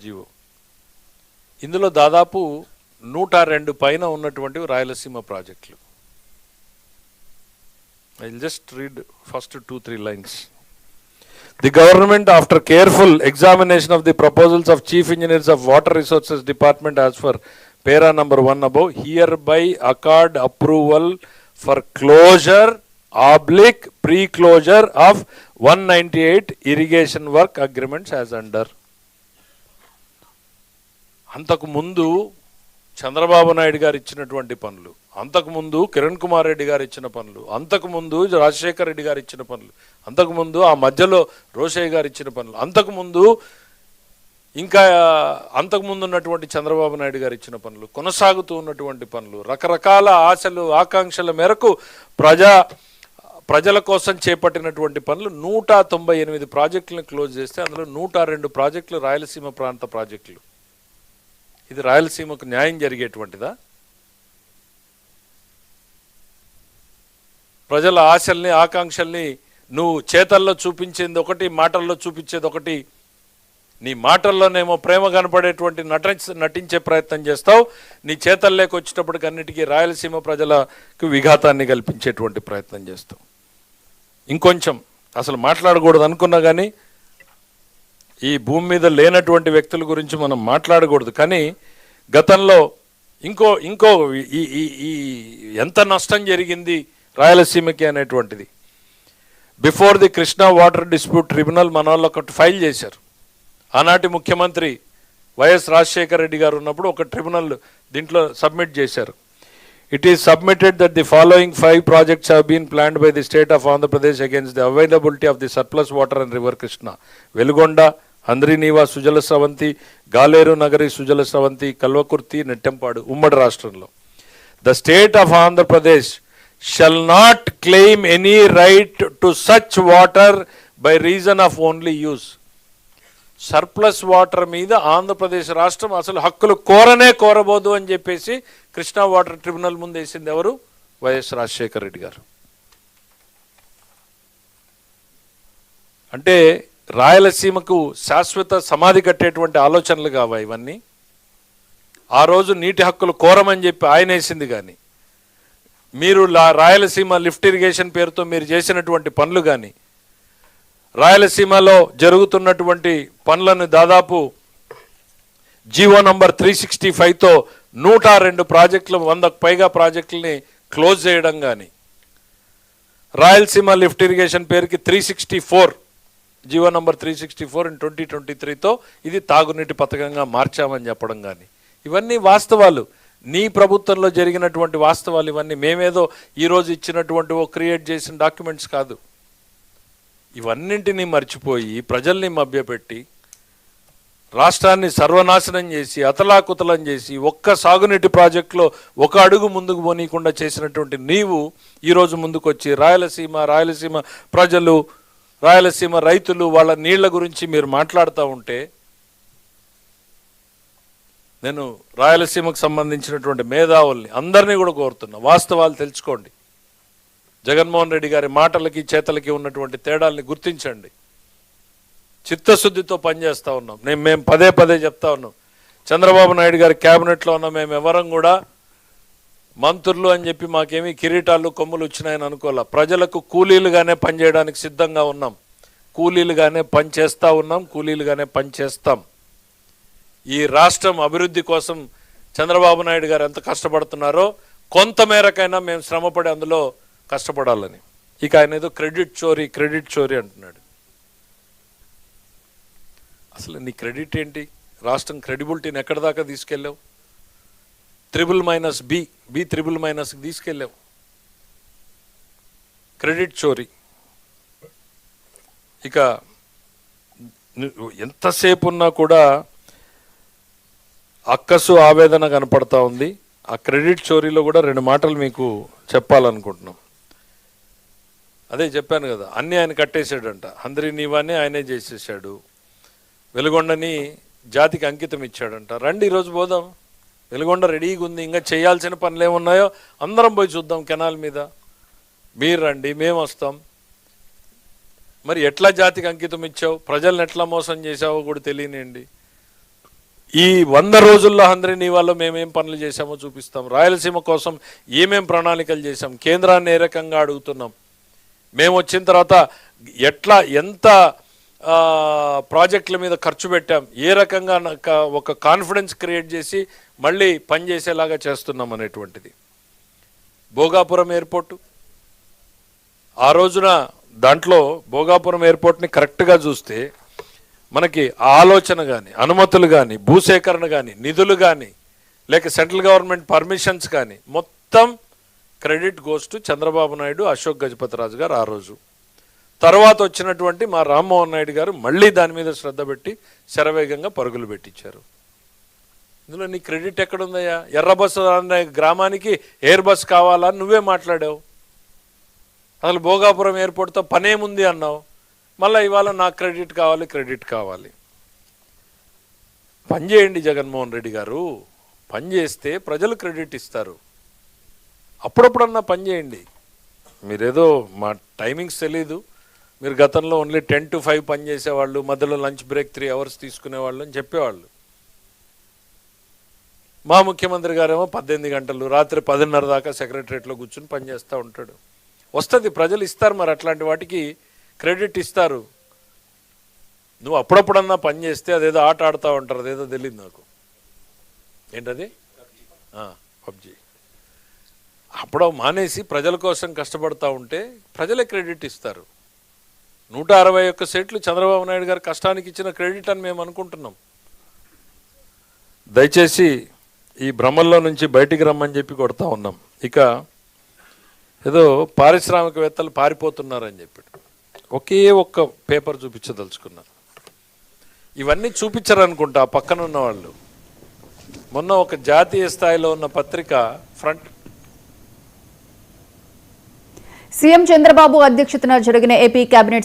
GO ఇందులో దాదాపు 102 పైన ఉన్నటువంటి రాయలసీమ ప్రాజెక్టులు. I will just read first 2-3 lines. The government, after careful examination of the proposals of Chief Engineers of Water Resources Department as per para number 1 above, hereby accord approval for closure / pre-closure of 198 irrigation work agreements as under. అంతకుముందు చంద్రబాబు నాయుడు గారు ఇచ్చినటువంటి పనులు, అంతకుముందు కిరణ్ కుమార్ రెడ్డి గారు ఇచ్చిన పనులు, అంతకుముందు రాజశేఖర్ రెడ్డి గారు ఇచ్చిన పనులు, అంతకుముందు ఆ మధ్యలో రోషయ్య గారు ఇచ్చిన పనులు, అంతకుముందు ఇంకా అంతకుముందు ఉన్నటువంటి చంద్రబాబు నాయుడు గారు ఇచ్చిన పనులు, కొనసాగుతూ ఉన్నటువంటి పనులు, రకరకాల ఆశలు ఆకాంక్షల మేరకు ప్రజల కోసం చేపట్టినటువంటి పనులు 198 ప్రాజెక్టులను క్లోజ్ చేస్తే అందులో 102 ప్రాజెక్టులు రాయలసీమ ప్రాంత ప్రాజెక్టులు. ఇది రాయలసీమకు న్యాయం జరిగేటువంటిదా? ప్రజల ఆశల్ని ఆకాంక్షల్ని నువ్వు చేతల్లో చూపించేది ఒకటి, మాటల్లో చూపించేది ఒకటి. నీ మాటల్లోనేమో ప్రేమ కనపడేటువంటి నటించే ప్రయత్నం చేస్తావు, నీ చేతల్లోకి వచ్చేటప్పటికి అన్నిటికీ రాయలసీమ ప్రజలకు విఘాతాన్ని కల్పించేటువంటి ప్రయత్నం చేస్తావు. ఇంకొంచెం అసలు మాట్లాడకూడదు అనుకున్నా కానీ ఈ భూమి మీద లేనటువంటి వ్యక్తుల గురించి మనం మాట్లాడకూడదు. కానీ గతంలో ఇంకో ఈ ఎంత నష్టం జరిగింది రాయలసీమకి అనేటువంటిది before the Krishna water dispute tribunal మన వాళ్ళు ఒకటి ఫైల్ చేశారు. ఆనాటి ముఖ్యమంత్రి వైఎస్ రాజశేఖర్ రెడ్డి గారు ఉన్నప్పుడు ఒక ట్రిబ్యునల్ దీంట్లో సబ్మిట్ చేశారు. It is submitted that the following 5 projects have been planned by the state of Andhra Pradesh against the availability of the surplus water in river Krishna. Velugonda, Andriniva, Sujala Sravanti, Galeru Nagari, Sujala Sravanti, Kalvakurti, Nettampadu, Ummadi Rashtralo. The state of Andhra Pradesh shall not claim any right to such water by reason of only use. Surplus water మీద ఆంధ్రప్రదేశ్ రాష్ట్రం అసలు హక్కులు కోరబోదు అని చెప్పేసి Krishna water tribunal ముందు వేసింది ఎవరు? YS Rajasekhar Reddy గారు. అంటే రాయలసీమకు శాశ్వత సమాధి కట్టేటువంటి ఆలోచనలు కావా ఇవన్నీ? ఆ రోజు నీటి హక్కులు కోరమని చెప్పి ఆయన వేసింది. కానీ మీరు రాయలసీమ లిఫ్ట్ ఇరిగేషన్ పేరుతో మీరు చేసినటువంటి పనులు కానీ, రాయలసీమలో జరుగుతున్నటువంటి పనులను దాదాపు జీవో నంబర్ 365తో 102 ప్రాజెక్టులు 100కు పైగా ప్రాజెక్టులని క్లోజ్ చేయడం కానీ, రాయలసీమ లిఫ్ట్ ఇరిగేషన్ పేరుకి 364 జీవో నంబర్ 364 in 2023తో ఇది తాగునీటి పథకంగా మార్చామని చెప్పడం కానీ, ఇవన్నీ వాస్తవాలు. నీ ప్రభుత్వంలో జరిగినటువంటి వాస్తవాలు ఇవన్నీ. మేమేదో ఈరోజు ఇచ్చినటువంటి క్రియేట్ చేసిన డాక్యుమెంట్స్ కాదు. ఇవన్నింటినీ మర్చిపోయి ప్రజల్ని మభ్యపెట్టి రాష్ట్రాన్ని సర్వనాశనం చేసి అతలాకుతలం చేసి ఒక్క సాగునీటి ప్రాజెక్టులో ఒక అడుగు ముందుకు పోనీయకుండా చేసినటువంటి నీవు ఈరోజు ముందుకొచ్చి రాయలసీమ ప్రజలు, రాయలసీమ రైతులు, వాళ్ళ నీళ్ల గురించి మీరు మాట్లాడుతూ ఉంటే నేను రాయలసీమకు సంబంధించినటువంటి మేధావుల్ని అందరినీ కూడా కోరుతున్నా, వాస్తవాలు తెలుసుకోండి. జగన్మోహన్ రెడ్డి గారి మాటలకి చేతలకి ఉన్నటువంటి తేడాల్ని గుర్తించండి. చిత్తశుద్ధితో పనిచేస్తూ ఉన్నాం. మేము పదే చెప్తా ఉన్నాం. చంద్రబాబు నాయుడు గారి క్యాబినెట్లో ఉన్న మేము ఎవరం కూడా మంత్రులు అని చెప్పి మాకేమీ కిరీటాలు కొమ్ములు వచ్చినాయని అనుకోలే. ప్రజలకు కూలీలుగానే పనిచేయడానికి సిద్ధంగా ఉన్నాం. కూలీలుగానే పనిచేస్తూ ఉన్నాం, కూలీలుగానే పనిచేస్తాం. ఈ రాష్ట్రం అభివృద్ధి కోసం చంద్రబాబు నాయుడు గారు ఎంత కష్టపడుతున్నారో కొంతమేరకైనా మేము శ్రమపడి అందులో కష్టపడాలని. ఇక ఆయన ఏదో క్రెడిట్ చోరీ అంటున్నాడు. అసలు నీ క్రెడిట్ ఏంటి? రాష్ట్రం క్రెడిబిలిటీని ఎక్కడి దాకా తీసుకెళ్ళావు? B3- తీసుకెళ్ళావు. క్రెడిట్ చోరీ. ఇక ఎంతసేపు ఉన్నా కూడా అక్కసు ఆవేదన కనపడతా ఉంది. ఆ క్రెడిట్ చోరీలో కూడా 2 మాటలు మీకు చెప్పాలనుకుంటున్నాం. అదే చెప్పాను కదా, అన్నీ ఆయన కట్టేశాడంట. హంద్రీనీవాని ఆయనే చేసేసాడు, వెలుగొండని జాతికి అంకితం ఇచ్చాడంట. రండి ఈరోజు పోదాం, వెలుగొండ రెడీగా ఉంది. ఇంకా చేయాల్సిన పనులు ఏమున్నాయో అందరం పోయి చూద్దాం కెనాల్ మీద. మీరు రండి, మేము వస్తాం. మరి ఎట్లా జాతికి అంకితం ఇచ్చావు, ప్రజల్ని ఎట్లా మోసం చేసావో కూడా తెలియనియండి. ఈ 100 రోజుల్లో హంద్రీ వాళ్ళు మేమేం పనులు చేశామో చూపిస్తాం. రాయలసీమ కోసం ఏమేం ప్రణాళికలు చేశాం, కేంద్రాన్ని ఏ రకంగా అడుగుతున్నాం, మేము వచ్చిన తర్వాత ఎట్లా ఎంత ప్రాజెక్టుల మీద ఖర్చు పెట్టాం, ఏ రకంగా ఒక కాన్ఫిడెన్స్ క్రియేట్ చేసి మళ్ళీ పనిచేసేలాగా చేస్తున్నాం అనేటువంటిది. భోగాపురం ఎయిర్పోర్టు ఆ రోజున దాంట్లో భోగాపురం ఎయిర్పోర్ట్ని కరెక్ట్గా చూస్తే మనకి ఆలోచన కానీ, అనుమతులు కానీ, భూసేకరణ కానీ, నిధులు కానీ, లేక సెంట్రల్ గవర్నమెంట్ పర్మిషన్స్ కానీ మొత్తం credit goes to Chandrababu Naidu, Ashok Gajapathiraju గారు ఆ రోజు. తర్వాత వచ్చినటువంటి మా రామ్మోహన్ నాయుడు గారు మళ్ళీ దాని మీద శ్రద్ధ పెట్టి శరవేగంగా పరుగులు పెట్టించారు. ఇందులో నీ క్రెడిట్ ఎక్కడుందయ్యా? ఎర్ర బస్సు అనే గ్రామానికి ఎయిర్ బస్ కావాలని నువ్వే మాట్లాడావు. అసలు భోగాపురం ఎయిర్పోర్ట్తో పనేముంది అన్నావు. మళ్ళీ ఇవాళ నాకు క్రెడిట్ కావాలి. పని చేయండి జగన్మోహన్ రెడ్డి గారు, పని చేస్తే ప్రజలు క్రెడిట్ ఇస్తారు. అప్పుడప్పుడన్నా పని చేయండి. మీరేదో మా టైమింగ్స్ తెలీదు, మీరు గతంలో ఓన్లీ 10 to 5 పని చేసేవాళ్ళు, మధ్యలో లంచ్ బ్రేక్ 3 hours తీసుకునేవాళ్ళు అని చెప్పేవాళ్ళు. మా ముఖ్యమంత్రి గారేమో 18 గంటలు రాత్రి 10:30 దాకా సెక్రటరియట్లో కూర్చుని పనిచేస్తూ ఉంటాడు. వస్తుంది, ప్రజలు ఇస్తారు, మరి అట్లాంటి వాటికి క్రెడిట్ ఇస్తారు. నువ్వు అప్పుడప్పుడన్నా పని చేస్తే అదేదో ఆట ఆడుతూ ఉంటారు, అదేదో తెలియదు నాకు. ఏంటది? పబ్జీ. అప్పుడు మానేసి ప్రజల కోసం కష్టపడతా ఉంటే ప్రజలే క్రెడిట్ ఇస్తారు. 161 సీట్లు చంద్రబాబు నాయుడు గారు కష్టానికి ఇచ్చిన క్రెడిట్ అని మేము అనుకుంటున్నాం. దయచేసి ఈ భ్రమల్లో నుంచి బయటికి రమ్మని చెప్పి కొడతా ఉన్నాం. ఇక ఏదో పారిశ్రామికవేత్తలు పారిపోతున్నారని చెప్పి ఒకే ఒక్క పేపర్ చూపించదలుచుకున్నారు. ఇవన్నీ చూపించరనుకుంటా పక్కన ఉన్న వాళ్ళు. మొన్న ఒక జాతీయ స్థాయిలో ఉన్న పత్రిక ఫ్రంట్ సీఎం చంద్రబాబు అధ్యక్షతన జరిగిన ఏపీ కేబినెట్